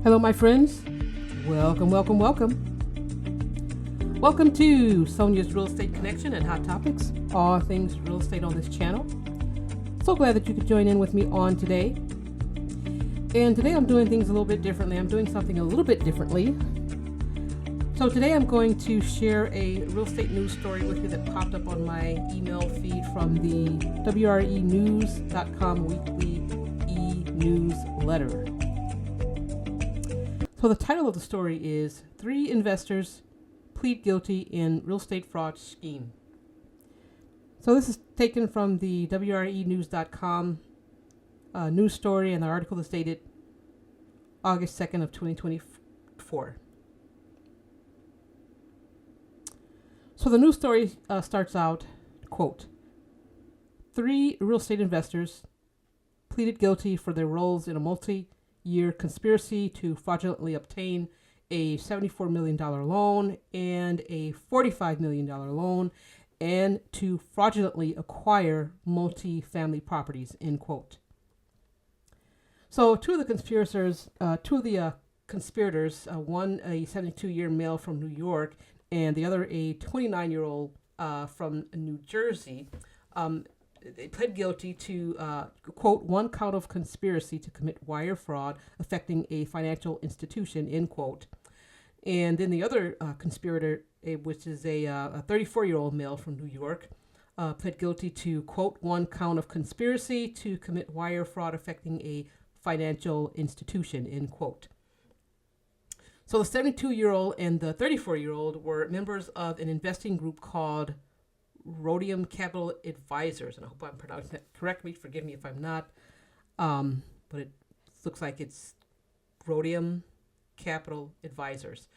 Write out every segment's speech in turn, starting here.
Hello, my friends. Welcome, welcome, welcome. Welcome to Sonia's Real Estate Connection and Hot Topics, all things real estate on this channel. So glad that you could join in with me on today. And today I'm doing things a little bit differently. I'm doing something a little bit differently. So today I'm going to share a real estate news story with you that popped up on my email feed from the WREnews.com weekly e-newsletter. So the title of the story is 3 Investors Plead Guilty in Real Estate Fraud Scheme. So this is taken from the WREnews.com news story, and the article is dated August 2nd of 2024. So the news story starts out, quote, 3 real estate investors pleaded guilty for their roles in a multi-year conspiracy to fraudulently obtain a $74 million loan and a $45 million loan and to fraudulently acquire multi-family properties, end quote. So two of the conspirators, one a 72-year male from New York and the other a 29-year-old from New Jersey, they pled guilty to, quote, 1 count of conspiracy to commit wire fraud affecting a financial institution, end quote. And then the other conspirator, which is a 34-year-old male from New York, pled guilty to, quote, 1 count of conspiracy to commit wire fraud affecting a financial institution, end quote. So the 72-year-old and the 34-year-old were members of an investing group called Rhodium Capital Advisors, and I hope I'm pronouncing that correctly. Forgive me if I'm not, but it looks like it's Rhodium Capital Advisors.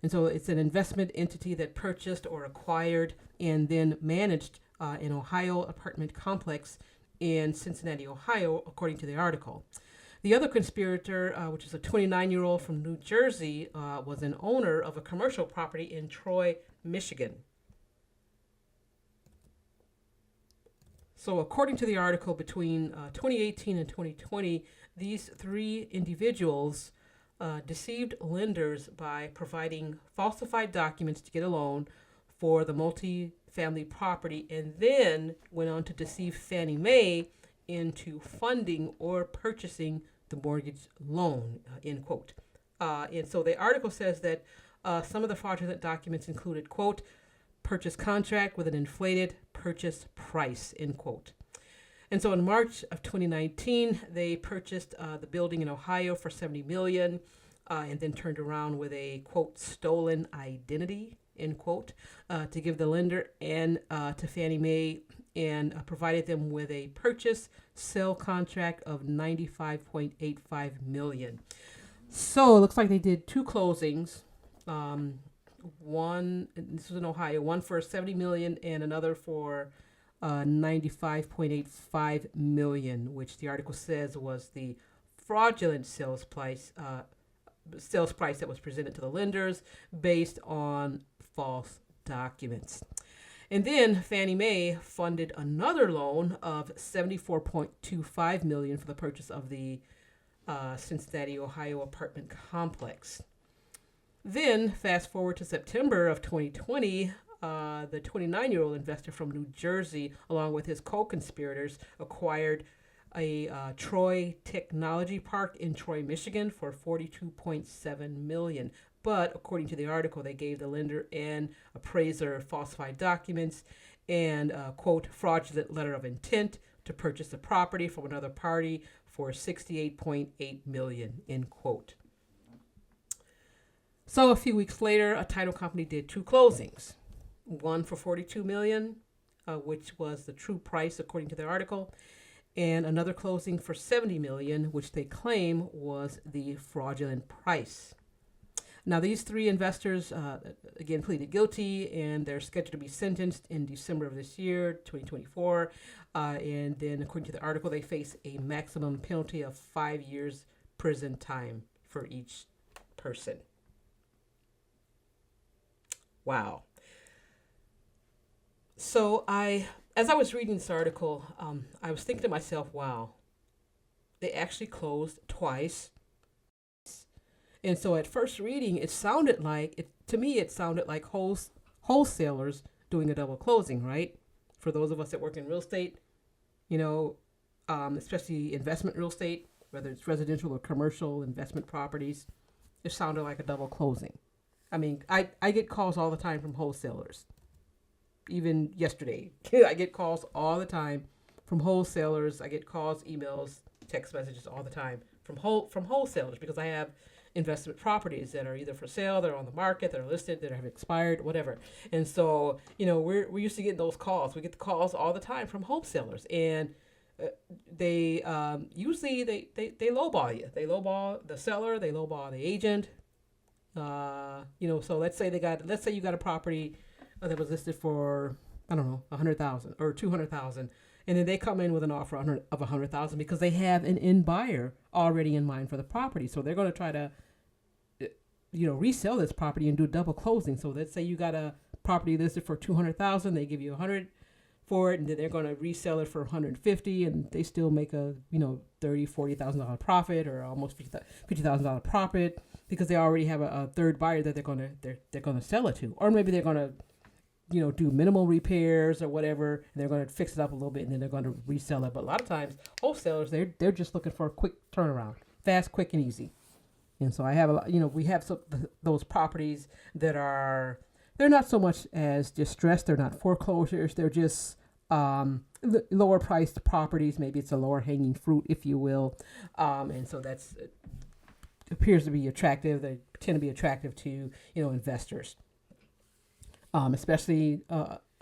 And so it's an investment entity that purchased or acquired and then managed an Ohio apartment complex in Cincinnati, Ohio, according to the article. The other conspirator, which is a 29-year-old from New Jersey, was an owner of a commercial property in Troy, Michigan. So according to the article, between 2018 and 2020, these 3 individuals deceived lenders by providing falsified documents to get a loan for the multi-family property, and then went on to deceive Fannie Mae into funding or purchasing the mortgage loan, end quote. And so the article says that some of the fraudulent documents included, quote, purchase contract with an inflated purchase price, end quote. And so in March of 2019, they purchased the building in Ohio for $70 million, and then turned around with a, quote, stolen identity, end quote, to give the lender and to Fannie Mae, and provided them with a purchase sale contract of $95.85 million. So it looks like they did 2 closings. One, this was in Ohio, one for $70 million and another for $95.85 million, which the article says was the fraudulent sales price that was presented to the lenders based on false documents. And then Fannie Mae funded another loan of $74.25 million for the purchase of the Cincinnati, Ohio apartment complex. Then, fast forward to September of 2020, the 29-year-old investor from New Jersey, along with his co-conspirators, acquired a Troy Technology Park in Troy, Michigan for $42.7 million. But according to the article, they gave the lender and appraiser falsified documents and, quote, fraudulent letter of intent to purchase the property from another party for $68.8 million, end quote. So a few weeks later, a title company did 2 closings, one for $42 million, which was the true price according to the article, and another closing for $70 million, which they claim was the fraudulent price. Now, these 3 investors, again, pleaded guilty, and they're scheduled to be sentenced in December of this year, 2024. And then, according to the article, they face a maximum penalty of 5 years prison time for each person. Wow. So as I was reading this article, I was thinking to myself, wow, they actually closed twice. And so at first reading, it sounded like to me it sounded like wholesalers doing a double closing, right? For those of us that work in real estate, you know, especially investment real estate, whether it's residential or commercial investment properties, it sounded like a double closing. I mean, I get calls all the time from wholesalers. Even yesterday, I get calls all the time from wholesalers. I get calls, emails, text messages all the time from wholesalers because I have investment properties that are either for sale, they're on the market, they're listed, that have expired, whatever. And so, we're used to getting those calls. We get the calls all the time from wholesalers, and they usually they lowball you. They lowball the seller, they lowball the agent. So let's say you got a property that was listed for, I don't know, 100,000 or 200,000, and then they come in with an offer of 100,000 because they have an end buyer already in mind for the property. So they're going to try to, resell this property and do double closing. So let's say you got a property listed for 200,000, they give you 100 for it, and then they're going to resell it for 150, and they still make a $30,000-$40,000 profit, or almost $50,000 profit, because they already have a third buyer that they're going to sell it to, or maybe they're going to do minimal repairs or whatever, and they're going to fix it up a little bit, and then they're going to resell it. But a lot of times, wholesalers, they're just looking for a quick turnaround, fast, quick, and easy. And so I have we have those properties that they're not so much as distressed, they're not foreclosures, they're just lower priced properties. Maybe it's a lower hanging fruit, if you will, and so that's appears to be attractive. They tend to be attractive to investors. Especially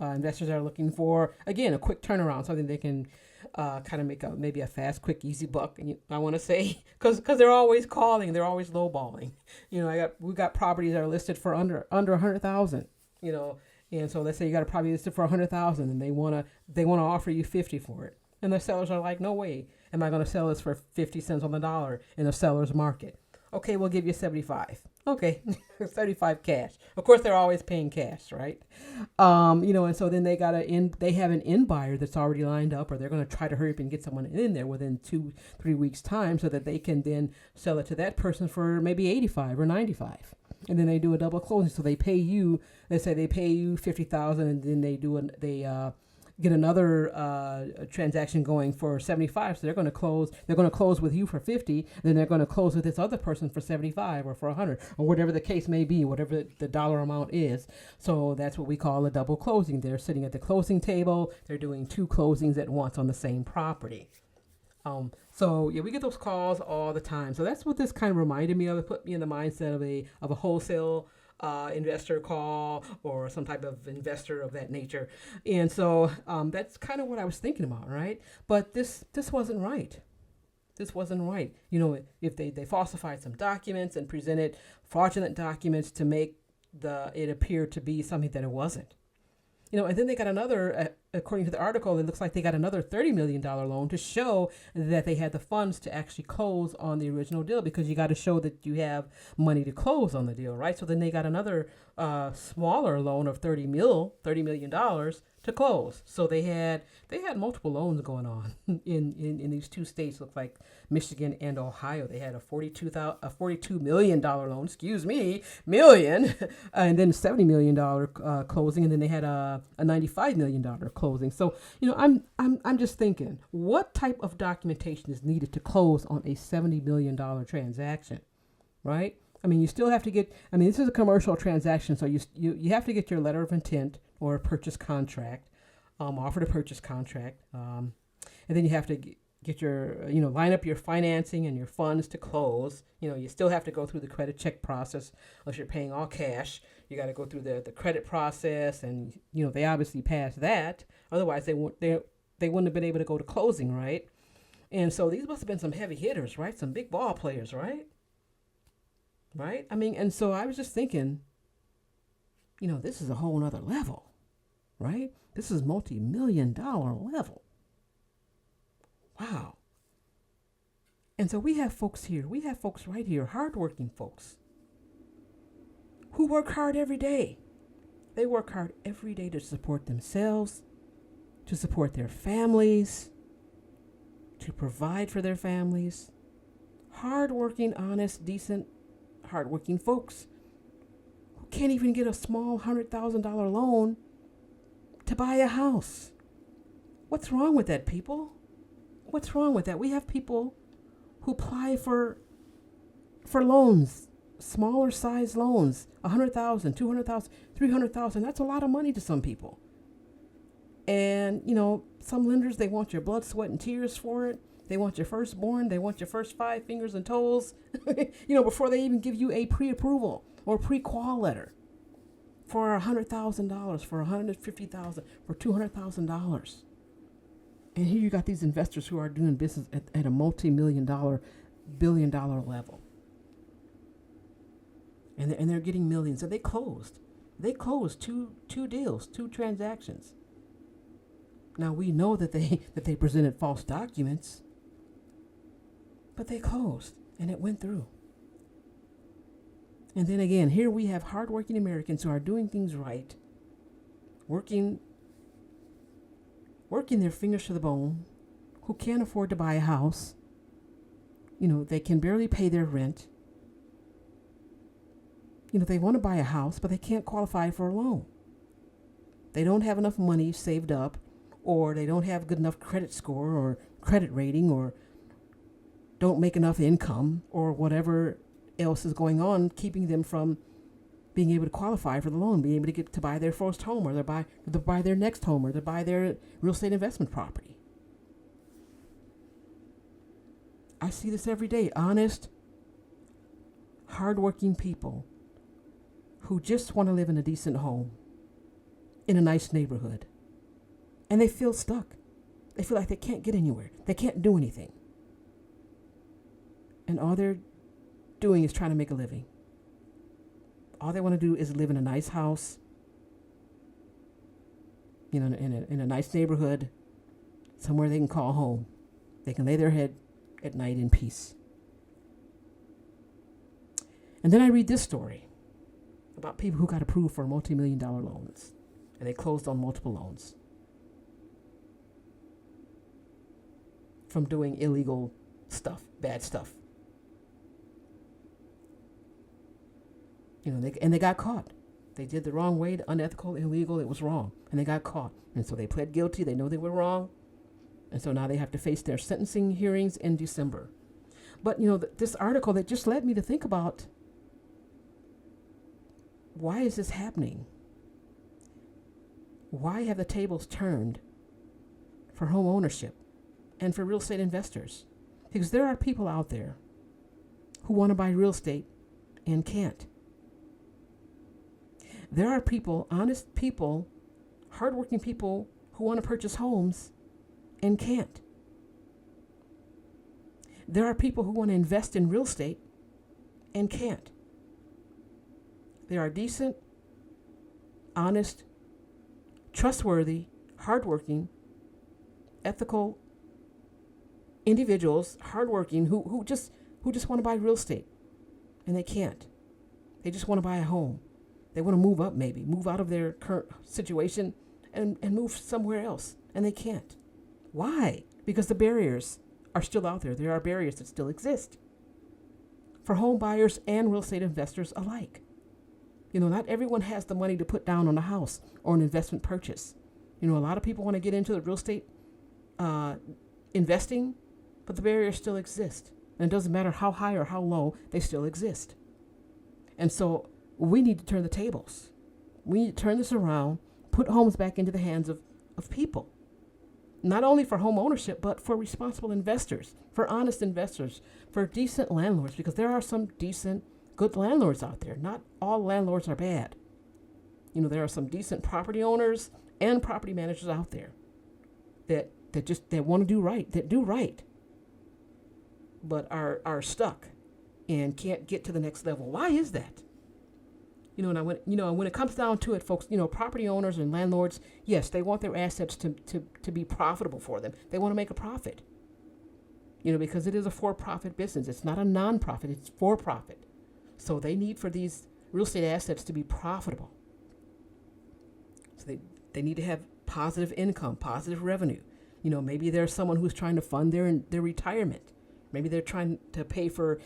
investors are looking for, again, a quick turnaround, something they can kind of make maybe a fast, quick, easy buck. And I want to say, because they're always calling, they're always lowballing. We got properties that are listed for under 100,000. And so let's say you got a property listed for 100,000, and they wanna offer you 50 for it, and the sellers are like, no way, am I going to sell this for 50 cents on the dollar in a seller's market? Okay, we'll give you 75. Okay, 75 cash. Of course, they're always paying cash, right? And so then they have an end buyer that's already lined up, or they're going to try to hurry up and get someone in there within 2-3 weeks time, so that they can then sell it to that person for maybe 85 or 95. And then they do a double closing. So they pay you, let's say they pay you 50,000, and then they get another transaction going for 75. So they're going to close with you for 50, then they're going to close with this other person for 75 or for 100, or whatever the case may be, whatever the dollar amount is. So that's what we call a double closing. They're sitting at the closing table, they're doing 2 closings at once on the same property. So we get those calls all the time. So that's what this kind of reminded me of. It put me in the mindset of a wholesale investor call, or some type of investor of that nature. And so that's kind of what I was thinking about, right? But this wasn't right. This wasn't right. If they falsified some documents and presented fraudulent documents to make it appear to be something that it wasn't. And then they got another, according to the article, it looks like they got another $30 million loan to show that they had the funds to actually close on the original deal, because you got to show that you have money to close on the deal, right? So then they got another smaller loan of $30 million to close. So they had multiple loans going on in these 2 states. Look like Michigan and Ohio. They had a $42 million loan, million, and then $70 million closing, and then they had a $95 million closing. So I'm just thinking, what type of documentation is needed to close on a $70 million transaction, right? I mean, you still have to get. I mean, this is a commercial transaction, so you have to get your letter of intent or a purchase contract, offer to purchase contract, and then you have to get your, line up your financing and your funds to close. You still have to go through the credit check process unless you're paying all cash. You got to go through the credit process, and they obviously passed that. Otherwise, they wouldn't have been able to go to closing, right? And so these must have been some heavy hitters, right? Some big ball players, right? Right? I mean, and so I was just thinking, this is a whole nother level, right? This is multi-million-dollar level. Wow. And so we have folks right here, hardworking folks, who work hard every day. They work hard every day to support themselves, to support their families, to provide for their families. Hardworking, honest, decent, hardworking folks who can't even get a small $100,000 loan to buy a house. What's wrong with that, people? What's wrong with that? We have people who apply for loans, smaller size loans, 100,000, 200,000, 300,000. That's a lot of money to some people. And, some lenders, they want your blood, sweat, and tears for it. They want your firstborn. They want your first 5 fingers and toes, before they even give you a pre-approval or pre-qual letter for $100,000, for $150,000, for $200,000. And here you got these investors who are doing business at a multi-million-dollar, billion-dollar level. And they're getting millions. And they closed. They closed two deals, 2 transactions. Now we know that they presented false documents, but they closed and it went through. And then again, here we have hardworking Americans who are doing things right, working their fingers to the bone, who can't afford to buy a house. They can barely pay their rent. They want to buy a house, but they can't qualify for a loan. They don't have enough money saved up, or they don't have good enough credit score or credit rating, or don't make enough income, or whatever else is going on, keeping them from being able to qualify for the loan, being able to get to buy their first home, or to buy their next home, or to buy their real estate investment property. I see this every day. Honest, hardworking people who just want to live in a decent home, in a nice neighborhood, and they feel stuck. They feel like they can't get anywhere. They can't do anything. And all they're doing is trying to make a living. All they want to do is live in a nice house, in a nice neighborhood, somewhere they can call home. They can lay their head at night in peace. And then I read this story about people who got approved for multi-million-dollar loans, and they closed on multiple loans from doing illegal stuff, bad stuff. They got caught. They did the wrong way, the unethical, illegal. It was wrong, and they got caught. And so they pled guilty. They know they were wrong, and so now they have to face their sentencing hearings in December. But this article that just led me to think about, why is this happening? Why have the tables turned for home ownership and for real estate investors? Because there are people out there who want to buy real estate and can't. There are people, honest people, hardworking people who want to purchase homes and can't. There are people who want to invest in real estate and can't. There are decent, honest, trustworthy, hardworking, ethical individuals, hardworking, who just want to buy real estate, and they can't. They just want to buy a home. They want to move up, maybe move out of their current situation and move somewhere else, and they can't. Why? Because the barriers are still out there. There are barriers that still exist for home buyers and real estate investors alike. Not everyone has the money to put down on a house or an investment purchase. A lot of people want to get into the real estate investing, but the barriers still exist. And it doesn't matter how high or how low, they still exist. And so we need to turn the tables. We need to turn this around, put homes back into the hands of people. Not only for home ownership, but for responsible investors, for honest investors, for decent landlords, because there are some decent, good landlords out there. Not all landlords are bad. There are some decent property owners and property managers out there that want to do right, that do right, but are stuck and can't get to the next level. Why is that? When it comes down to it, folks, property owners and landlords, yes, they want their assets to be profitable for them. They want to make a profit, because it is a for-profit business. It's not a non-profit, it's for-profit. So they need for these real estate assets to be profitable. So they need to have positive income, positive revenue. Maybe there's someone who's trying to fund their retirement, Maybe they're trying to pay for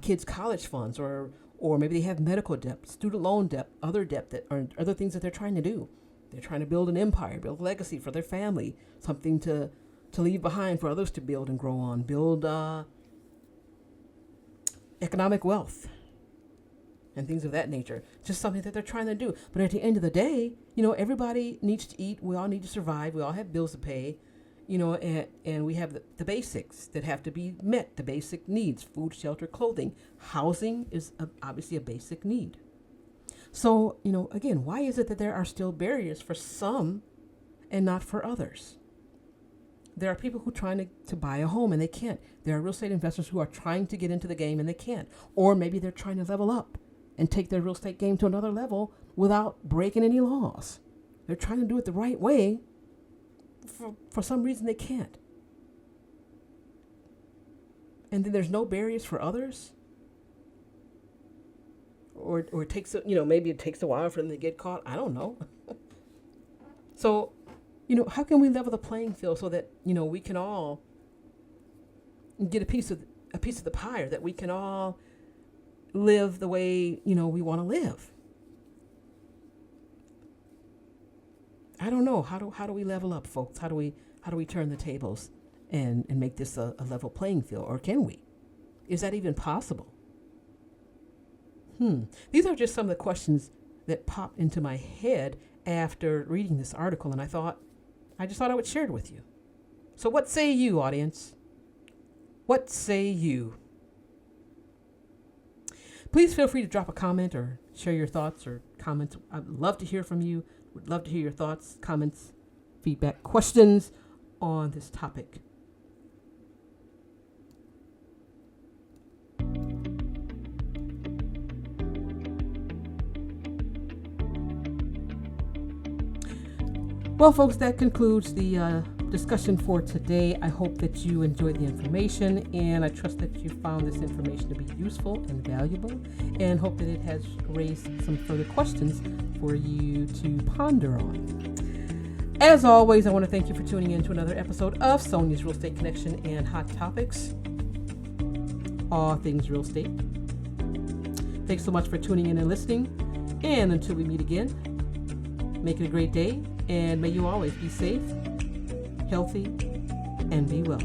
kids' college funds, or maybe they have medical debt, student loan debt, other debt that are other things that they're trying to do. They're trying to build an empire, build a legacy for their family, something to leave behind for others to build and grow on, build economic wealth and things of that nature. Just something that they're trying to do. But at the end of the day, everybody needs to eat. We all need to survive. We all have bills to pay, and we have the basics that have to be met, the basic needs: food, shelter, clothing. Housing is obviously a basic need. So, again, why is it that there are still barriers for some and not for others? There are people who are trying to buy a home and they can't. There are real estate investors who are trying to get into the game and they can't. Or maybe they're trying to level up and take their real estate game to another level without breaking any laws. They're trying to do it the right way. For some reason they can't. And then there's no barriers for others. Or it takes, maybe it takes a while for them to get caught. I don't know. So, how can we level the playing field so that, we can all get a piece of the pie, or that we can all live the way, we want to live? I don't know. How do we level up, folks? How do we turn the tables and make this a level playing field? Or can we? Is that even possible? These are just some of the questions that popped into my head after reading this article, and I just thought I would share it with you. So what say you, audience? What say you? Please feel free to drop a comment or share your thoughts or comments. I'd love to hear from you. Would love to hear your thoughts, comments, feedback, questions on this topic. Well, folks, that concludes the discussion for today. I hope that you enjoyed the information, and I trust that you found this information to be useful and valuable, and hope that it has raised some further questions for you to ponder on. As always, I want to thank you for tuning in to another episode of Sonia's Real Estate Connection and Hot Topics, all things real estate. Thanks so much for tuning in and listening, and until we meet again, make it a great day. And may you always be safe, healthy, and be well.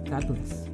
God bless.